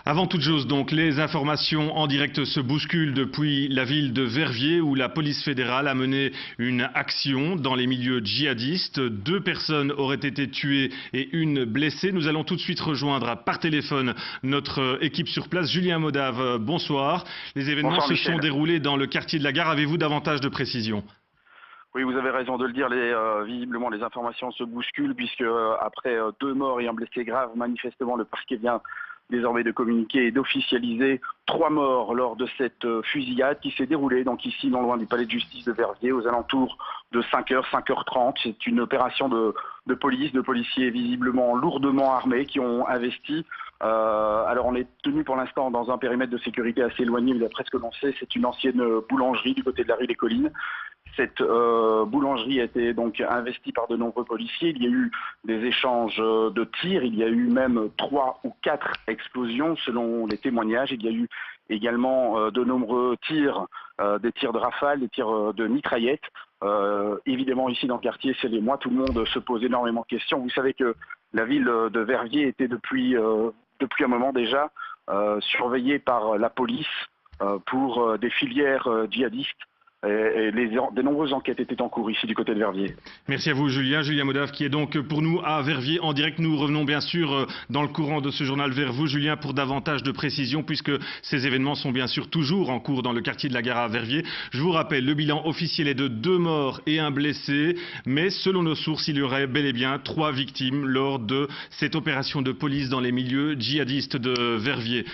Avant toute chose, donc, les informations en direct se bousculent depuis la ville de Verviers où la police fédérale a mené une action dans les milieux djihadistes. 2 personnes auraient été tuées et 1 blessée. Nous allons tout de suite rejoindre par téléphone notre équipe sur place. Julien Modave, bonsoir. Les événements se sont déroulés dans le quartier de la Gare. Avez-vous davantage de précisions ? Oui, vous avez raison de le dire. Visiblement, les informations se bousculent puisque après 2 morts et un blessé grave, manifestement, le parquet vient désormais de communiquer et d'officialiser 3 morts lors de cette fusillade qui s'est déroulée donc ici, non loin du palais de justice de Verviers, aux alentours de 5h, 5h30. C'est une opération de police, de policiers visiblement lourdement armés qui ont investi. Alors on est tenu pour l'instant dans un périmètre de sécurité assez éloigné, mais d'après ce que l'on sait, c'est une ancienne boulangerie du côté de la rue des Collines. Cette boulangerie a été donc investie par de nombreux policiers. Il y a eu des échanges de tirs. Il y a eu même 3 ou 4 explosions selon les témoignages. Il y a eu également de nombreux tirs, des tirs de rafale, des tirs de mitraillettes. Évidemment, ici dans le quartier, c'est les mois, tout le monde se pose énormément de questions. Vous savez que la ville de Verviers était depuis un moment déjà surveillée par la police pour des filières djihadistes. Et de nombreuses enquêtes étaient en cours ici du côté de Verviers. Merci à vous Julien. Julien Modave qui est donc pour nous à Verviers en direct. Nous revenons bien sûr dans le courant de ce journal vers vous Julien pour davantage de précisions puisque ces événements sont bien sûr toujours en cours dans le quartier de la Gare à Verviers. Je vous rappelle, le bilan officiel est de 2 morts et 1 blessé, mais selon nos sources, il y aurait bel et bien 3 victimes lors de cette opération de police dans les milieux djihadistes de Verviers.